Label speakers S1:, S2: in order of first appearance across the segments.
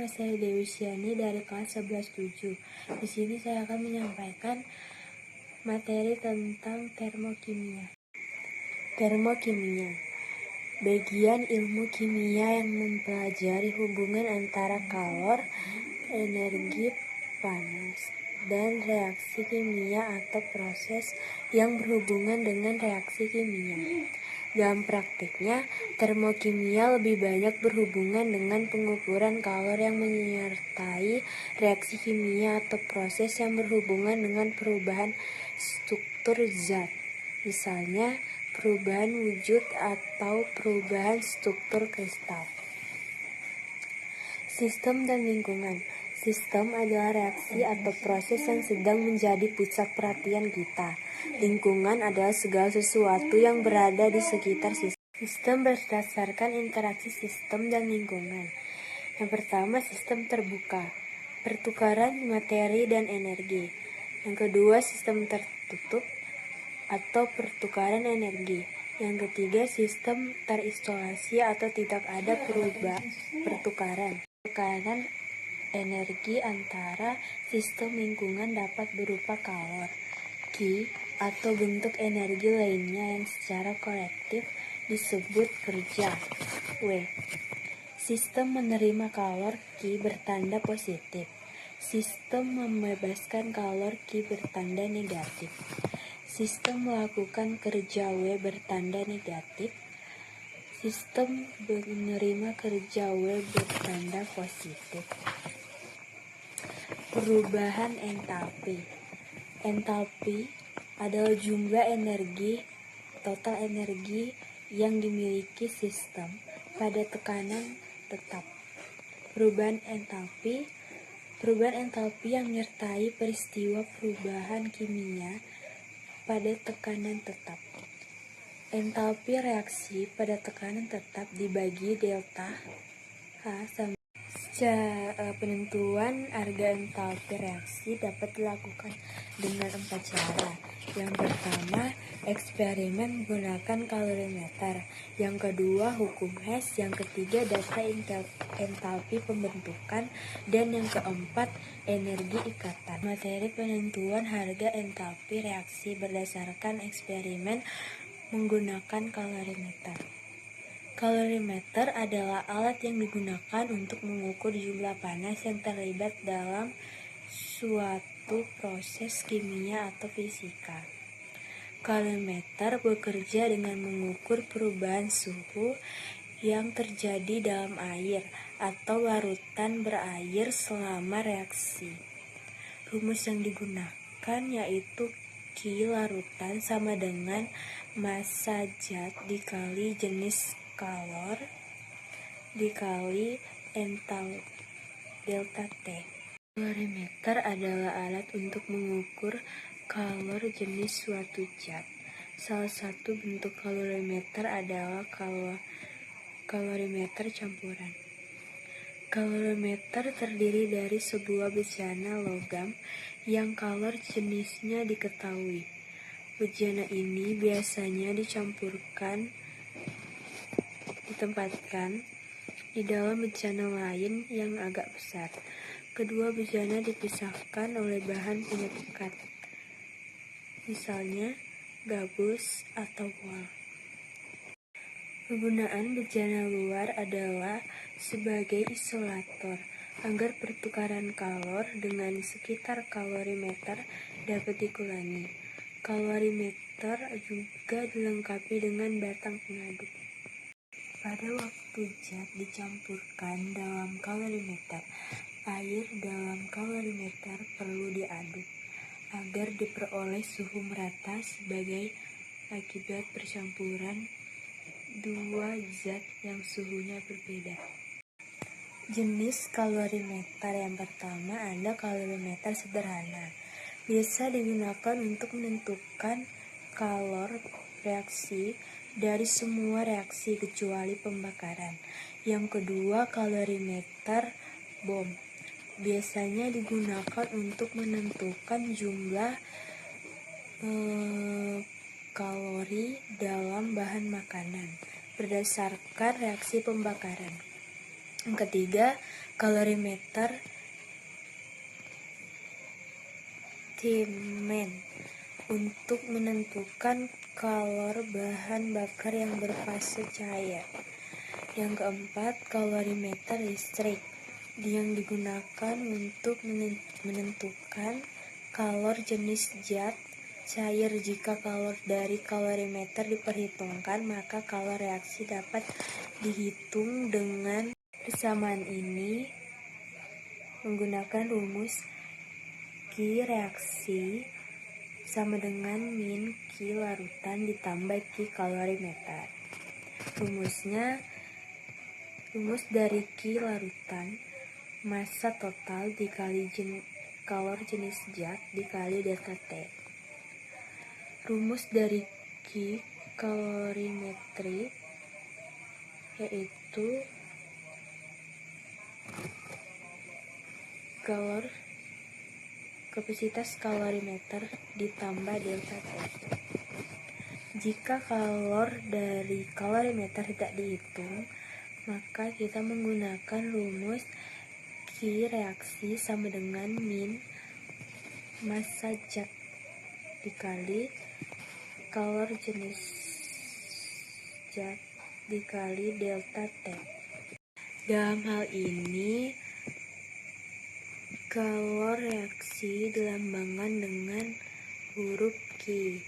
S1: nama saya Dewi Syani dari kelas 11-7. Di sini saya akan menyampaikan materi tentang termokimia. Termokimia, bagian ilmu kimia yang mempelajari hubungan antara kalor, energi panas, dan reaksi kimia atau proses yang berhubungan dengan reaksi kimia. Dalam praktiknya, termokimia lebih banyak berhubungan dengan pengukuran kalor yang menyertai reaksi kimia atau proses yang berhubungan dengan perubahan struktur zat, misalnya perubahan wujud atau perubahan struktur kristal. Sistem dan lingkungan. Sistem adalah reaksi atau proses yang sedang menjadi pusat perhatian kita. Lingkungan adalah segala sesuatu yang berada di sekitar sistem. Sistem berdasarkan interaksi sistem dan lingkungan. Yang pertama, sistem terbuka, pertukaran materi dan energi. Yang kedua, sistem tertutup atau pertukaran energi. Yang ketiga, sistem terisolasi atau tidak ada pertukaran energi antara sistem lingkungan dapat berupa kalor, Ki, atau bentuk energi lainnya yang secara kolektif disebut kerja, W. Sistem menerima kalor, Ki, bertanda positif. Sistem membebaskan kalor, Ki, bertanda negatif. Sistem melakukan kerja, W, bertanda negatif. Sistem menerima kerja, W, bertanda positif. Perubahan entalpi. Entalpi adalah jumlah energi, total energi yang dimiliki sistem pada tekanan tetap. Perubahan entalpi yang menyertai peristiwa perubahan kimia pada tekanan tetap. Entalpi reaksi pada tekanan tetap dibagi delta H sama. Penentuan harga entalpi reaksi dapat dilakukan dengan 4 cara. Yang pertama, eksperimen menggunakan kalorimeter. Yang kedua, hukum Hess. Yang ketiga, data entalpi pembentukan. Dan yang keempat, energi ikatan. Materi penentuan harga entalpi reaksi berdasarkan eksperimen menggunakan kalorimeter. Kalorimeter adalah alat yang digunakan untuk mengukur jumlah panas yang terlibat dalam suatu proses kimia atau fisika. Kalorimeter bekerja dengan mengukur perubahan suhu yang terjadi dalam air atau larutan berair selama reaksi. Rumus yang digunakan yaitu Q larutan sama dengan massa zat dikali jenis kalor dikali entalpi delta T. Kalorimeter adalah alat untuk mengukur kalor jenis suatu zat. Salah satu bentuk kalorimeter adalah kalorimeter campuran. Kalorimeter terdiri dari sebuah bejana logam yang kalor jenisnya diketahui. Bejana ini biasanya ditempatkan di dalam bejana lain yang agak besar. Kedua bejana dipisahkan oleh bahan penyekat, misalnya gabus atau wol. Penggunaan bejana luar adalah sebagai isolator agar pertukaran kalor dengan sekitar kalorimeter dapat dikurangi. Kalorimeter juga dilengkapi dengan batang pengaduk. Pada waktu zat dicampurkan dalam kalorimeter, air dalam kalorimeter perlu diaduk agar diperoleh suhu merata sebagai akibat percampuran dua zat yang suhunya berbeda. Jenis kalorimeter yang pertama ada kalorimeter sederhana. Biasa digunakan untuk menentukan kalor reaksi dari semua reaksi kecuali pembakaran. Yang kedua, kalorimeter bom. Biasanya digunakan untuk menentukan jumlah kalori dalam bahan makanan berdasarkan reaksi pembakaran. Yang ketiga, kalorimeter Timen untuk menentukan kalor bahan bakar yang berfase cair. Yang keempat, kalorimeter listrik yang digunakan untuk menentukan kalor jenis zat cair. Jika kalor dari kalorimeter diperhitungkan, maka kalor reaksi dapat dihitung dengan persamaan ini menggunakan rumus Q reaksi sama dengan min Q larutan ditambah Q kalorimeter. Rumus dari Q larutan massa total dikali kalor jenis zat dikali delta T. Rumus dari Q kalorimetri yaitu kapasitas kalorimeter ditambah delta T. Jika kalor dari kalorimeter tidak dihitung, maka kita menggunakan rumus Q reaksi sama dengan min massa zat dikali kalor jenis zat dikali delta T. Dalam hal ini, kalor reaksi dilambangkan dengan huruf Q.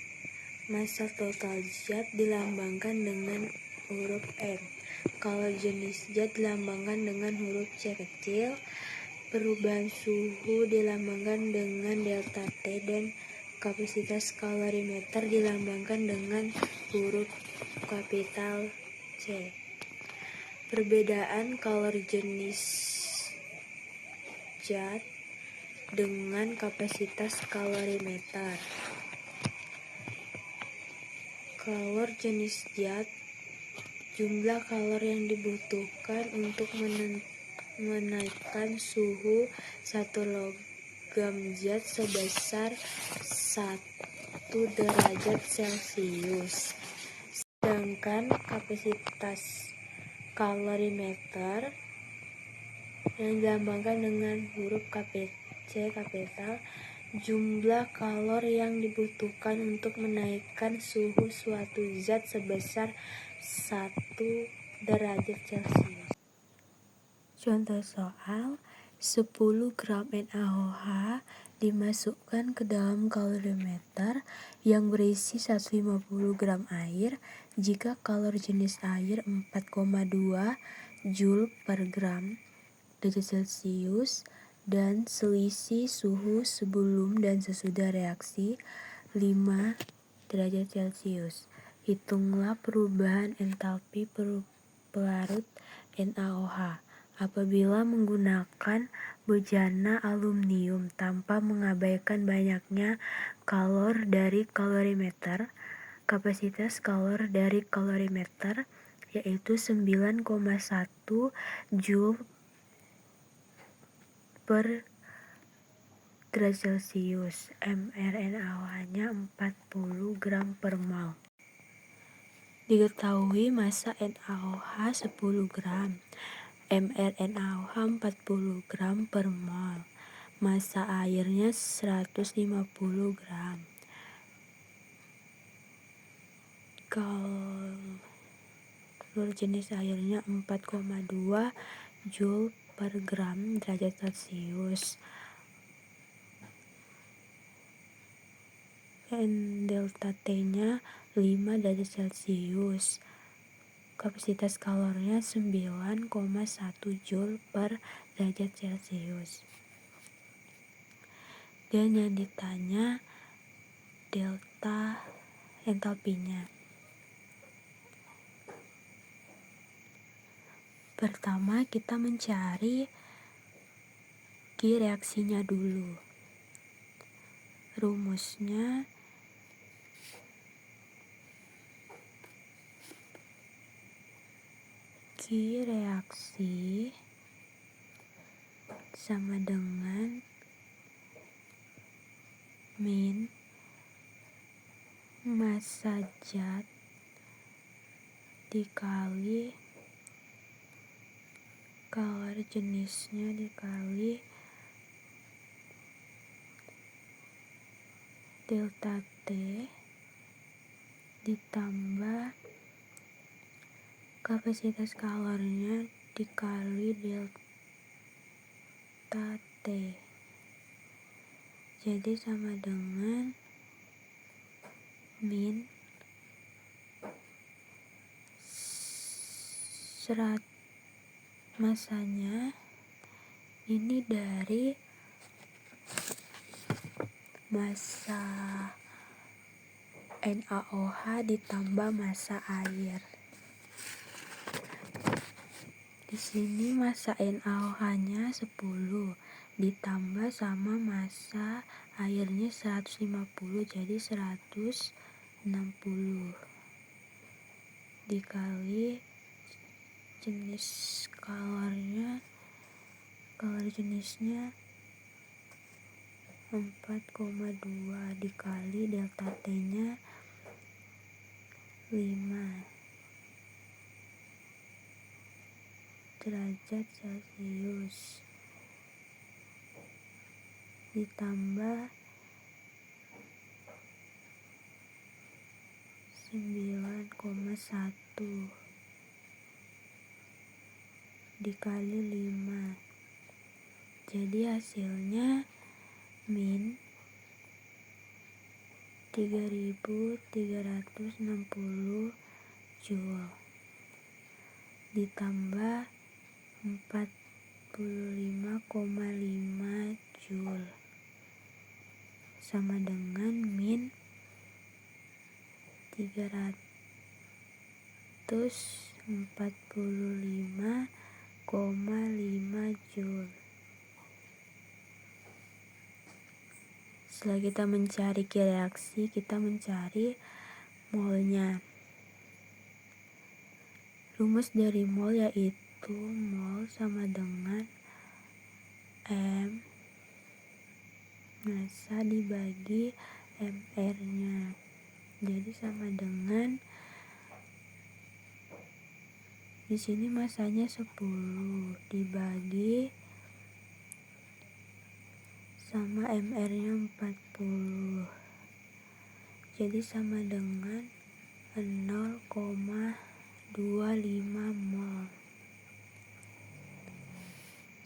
S1: Massa total zat dilambangkan dengan huruf M. Kalor jenis zat dilambangkan dengan huruf C kecil. Perubahan suhu dilambangkan dengan delta T dan kapasitas kalorimeter dilambangkan dengan huruf kapital C. Perbedaan kalor jenis zat dengan kapasitas kalorimeter. Kalor jenis zat, jumlah kalor yang dibutuhkan untuk menaikkan suhu 1 logam zat sebesar 1 derajat Celcius. Sedangkan kapasitas kalorimeter yang dilambangkan dengan huruf C kapital, jumlah kalor yang dibutuhkan untuk menaikkan suhu suatu zat sebesar 1 derajat Celcius. Contoh soal, 10 gram NaOH dimasukkan ke dalam kalorimeter yang berisi 150 gram air jika kalor jenis air 4,2 Joule per gram derajat Celcius dan selisih suhu sebelum dan sesudah reaksi 5 derajat Celcius. Hitunglah perubahan entalpi pelarut NaOH apabila menggunakan bejana aluminium tanpa mengabaikan banyaknya kalor dari kalorimeter. Kapasitas kalor dari kalorimeter yaitu 9,1 Joule per derajat Celcius. mRNA-nya 40 gram per mol. Diketahui massa NaOH 10 gram, mRNA-OH 40 gram per mol, massa airnya 150 gram. Kalor jenis airnya 4,2 Joule per gram derajat Celcius. Dan delta T-nya 5 derajat Celcius. Kapasitas kalornya 9,1 Joule per derajat Celcius. Dan yang ditanya delta entalpinya. Pertama kita mencari Q reaksinya dulu. Rumusnya Q reaksi sama dengan min massa zat dikali Kalor jenisnya dikali delta T ditambah kapasitas kalornya dikali delta T. Jadi sama dengan min masanya ini dari massa NaOH ditambah massa air. Di sini massa NaOH-nya 10 ditambah sama massa airnya 150, jadi 160 dikali jenis kalor jenisnya 4,2 dikali delta T-nya 5 derajat Celcius ditambah 9,1 dikali 5. Jadi hasilnya min 3360 Joule ditambah 45,5 Joule sama dengan min 345,5 Joule. Setelah kita mencari reaksi, kita mencari molnya. Rumus dari mol yaitu mol sama dengan M massa dibagi MR-nya. Jadi sama dengan di sini massanya 10 dibagi sama MR-nya 40. Jadi sama dengan 0,25 mol.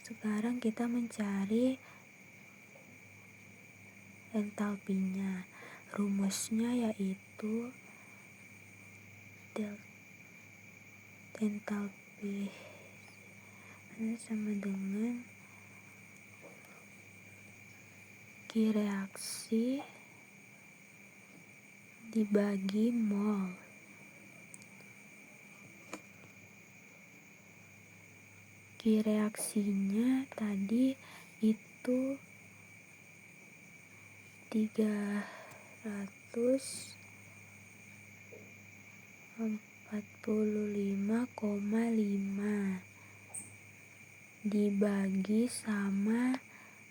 S1: Sekarang kita mencari entalpinya. Rumusnya yaitu entalpi sama dengan Q reaksi dibagi mol. Q reaksinya tadi itu 345,5 dibagi sama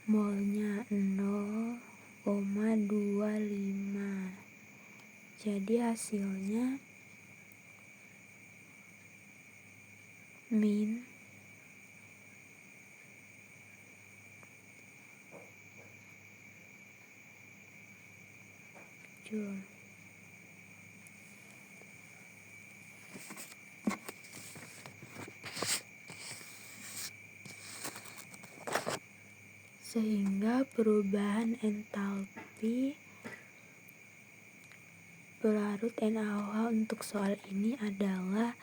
S1: molnya 0,25. Jadi hasilnya min Joule. Sehingga perubahan entalpi pelarut NaOH untuk soal ini adalah